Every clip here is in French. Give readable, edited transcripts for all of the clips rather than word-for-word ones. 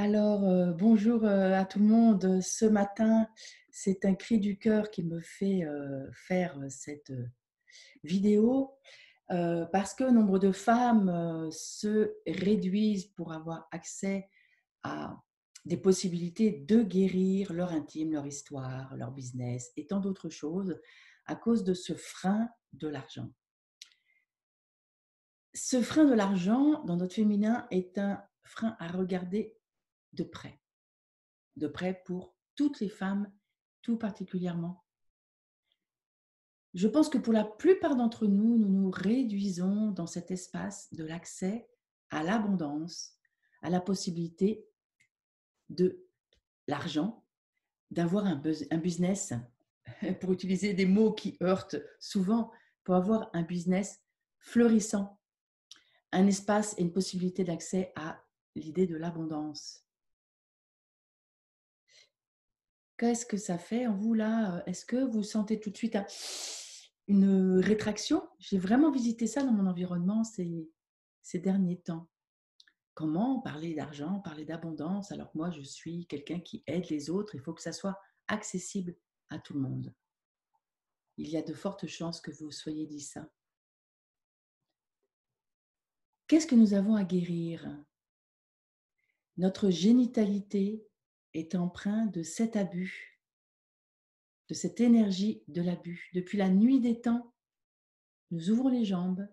Alors, bonjour, à tout le monde. Ce matin, c'est un cri du cœur qui me fait, faire, cette, vidéo, parce que nombre de femmes, se réduisent pour avoir accès à des possibilités de guérir leur intime, leur histoire, leur business et tant d'autres choses à cause de ce frein de l'argent. Ce frein de l'argent, dans notre féminin, est un frein à regarder de près. De près pour toutes les femmes, tout particulièrement. Je pense que pour la plupart d'entre nous, nous nous réduisons dans cet espace de l'accès à l'abondance, à la possibilité de l'argent, d'avoir un business, pour utiliser des mots qui heurtent souvent, pour avoir un business fleurissant, un espace et une possibilité d'accès à l'idée de l'abondance. Qu'est-ce que ça fait en vous là? Est-ce que vous sentez tout de suite une rétraction? J'ai vraiment visité ça dans mon environnement ces derniers temps. Comment parler d'argent, parler d'abondance, alors que moi je suis quelqu'un qui aide les autres, il faut que ça soit accessible à tout le monde. Il y a de fortes chances que vous soyez dit ça. Qu'est-ce que nous avons à guérir? Notre génitalité est empreinte de cet abus, de cette énergie de l'abus. Depuis la nuit des temps, nous ouvrons les jambes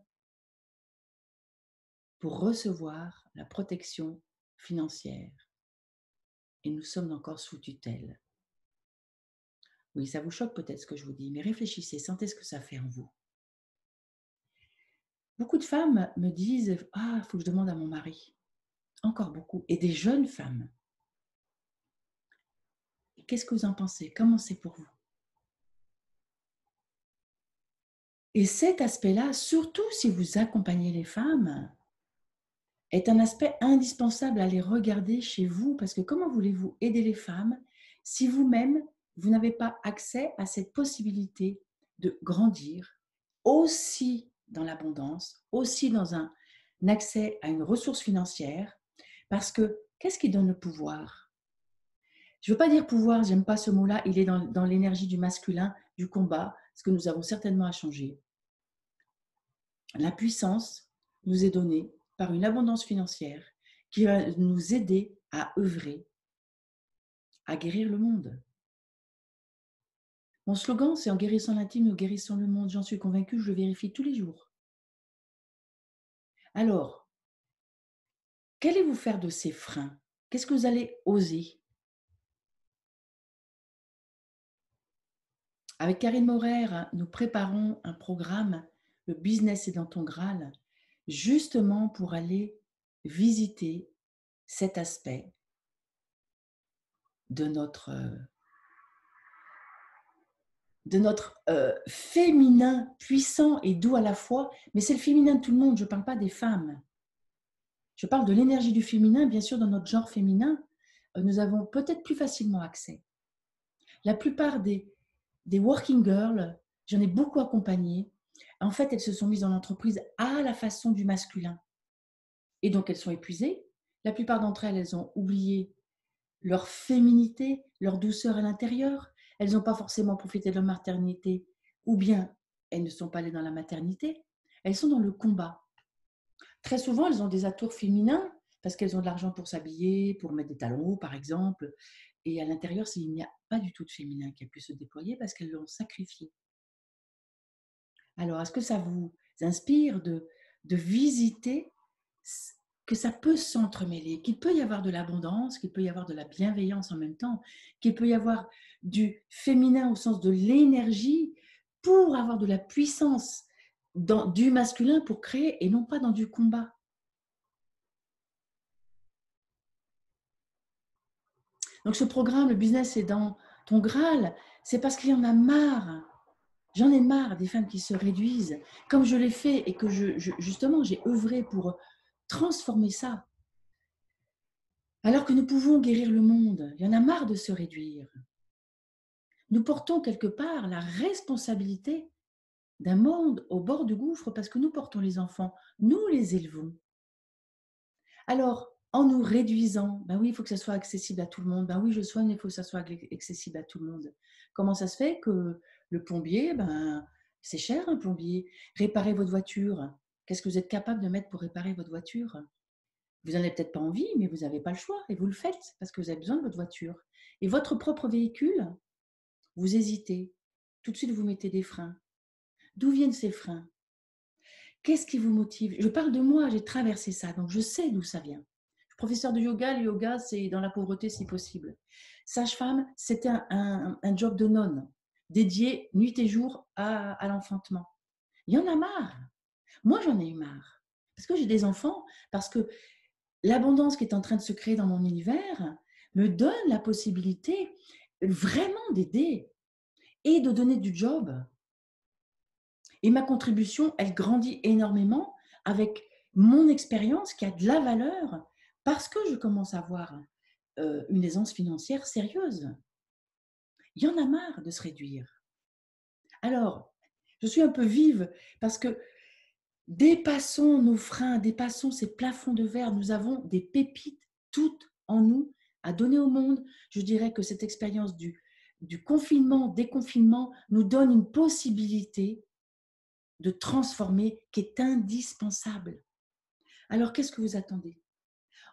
pour recevoir la protection financière. Et nous sommes encore sous tutelle. Oui, ça vous choque peut-être ce que je vous dis, mais réfléchissez, sentez ce que ça fait en vous. Beaucoup de femmes me disent « Ah, il faut que je demande à mon mari ». Encore beaucoup. Et des jeunes femmes. Qu'est-ce que vous en pensez? Comment c'est pour vous? Et cet aspect-là, surtout si vous accompagnez les femmes, est un aspect indispensable à les regarder chez vous, parce que comment voulez-vous aider les femmes si vous-même, vous n'avez pas accès à cette possibilité de grandir aussi dans l'abondance, aussi dans un accès à une ressource financière, parce que qu'est-ce qui donne le pouvoir? Je ne veux pas dire pouvoir, j'aime pas ce mot-là, il est dans l'énergie du masculin, du combat, ce que nous avons certainement à changer. La puissance nous est donnée par une abondance financière qui va nous aider à œuvrer, à guérir le monde. Mon slogan, c'est « En guérissant l'intime, nous guérissons le monde ». J'en suis convaincue, je le vérifie tous les jours. Alors, qu'allez-vous faire de ces freins? Qu'est-ce que vous allez oser? Avec Karine Maurer, nous préparons un programme, le Business est dans ton Graal, justement pour aller visiter cet aspect de notre féminin puissant et doux à la fois, mais c'est le féminin de tout le monde, je ne parle pas des femmes. Je parle de l'énergie du féminin, bien sûr, dans notre genre féminin, nous avons peut-être plus facilement accès. La plupart des working girls, j'en ai beaucoup accompagné, en fait, elles se sont mises dans l'entreprise à la façon du masculin. Et donc, elles sont épuisées. La plupart d'entre elles, elles ont oublié leur féminité, leur douceur à l'intérieur. Elles n'ont pas forcément profité de leur maternité, ou bien elles ne sont pas allées dans la maternité. Elles sont dans le combat. Très souvent, elles ont des atours féminins parce qu'elles ont de l'argent pour s'habiller, pour mettre des talons hauts, par exemple. Et à l'intérieur, il n'y a pas du tout de féminin qui a pu se déployer parce qu'elles l'ont sacrifié. Alors, est-ce que ça vous inspire de visiter que ça peut s'entremêler, qu'il peut y avoir de l'abondance, qu'il peut y avoir de la bienveillance en même temps, qu'il peut y avoir du féminin au sens de l'énergie pour avoir de la puissance du masculin pour créer et non pas dans du combat. Donc ce programme, le business est dans ton Graal, c'est parce qu'il y en a marre. J'en ai marre des femmes qui se réduisent, comme je l'ai fait et que justement j'ai œuvré pour transformer ça. Alors que nous pouvons guérir le monde, il y en a marre de se réduire. Nous portons quelque part la responsabilité d'un monde au bord du gouffre parce que nous portons les enfants, nous les élevons. Alors, en nous réduisant. Ben oui, il faut que ça soit accessible à tout le monde. Ben oui, je soigne, il faut que ça soit accessible à tout le monde. Comment ça se fait que le plombier, ben, c'est cher un plombier. Réparer votre voiture, qu'est-ce que vous êtes capable de mettre pour réparer votre voiture? Vous n'en avez peut-être pas envie, mais vous n'avez pas le choix et vous le faites parce que vous avez besoin de votre voiture. Et votre propre véhicule, vous hésitez. Tout de suite, vous mettez des freins. D'où viennent ces freins? Qu'est-ce qui vous motive? Je parle de moi, j'ai traversé ça, donc je sais d'où ça vient. Je suis professeur de yoga, le yoga, c'est dans la pauvreté si possible. Sage-femme, c'était un job de nonne, dédié nuit et jour à l'enfantement. Il y en a marre. Moi, j'en ai eu marre. Parce que j'ai des enfants, parce que l'abondance qui est en train de se créer dans mon univers me donne la possibilité vraiment d'aider et de donner du job. Et ma contribution, elle grandit énormément avec mon expérience qui a de la valeur parce que je commence à avoir une aisance financière sérieuse. Il y en a marre de se réduire. Alors, je suis un peu vive parce que dépassons nos freins, dépassons ces plafonds de verre. Nous avons des pépites toutes en nous à donner au monde. Je dirais que cette expérience du confinement, déconfinement, nous donne une possibilité de transformer qui est indispensable. Alors, qu'est-ce que vous attendez?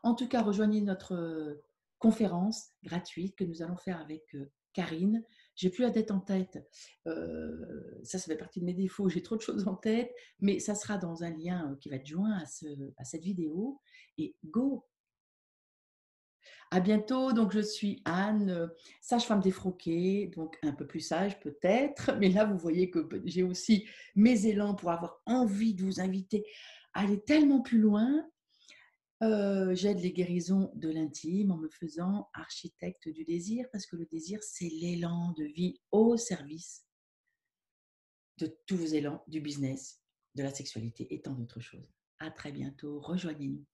En tout cas, rejoignez notre conférence gratuite que nous allons faire avec Karine. J'ai plus la tête en tête. Ça fait partie de mes défauts. J'ai trop de choses en tête, mais ça sera dans un lien qui va être joint à cette vidéo. Et go! À bientôt. Donc, je suis Anne, sage-femme défroquée, donc un peu plus sage peut-être. Mais là, vous voyez que j'ai aussi mes élans pour avoir envie de vous inviter à aller tellement plus loin. J'aide les guérisons de l'intime en me faisant architecte du désir parce que le désir, c'est l'élan de vie au service de tous vos élans, du business, de la sexualité et tant d'autres choses. À très bientôt. Rejoignez-nous.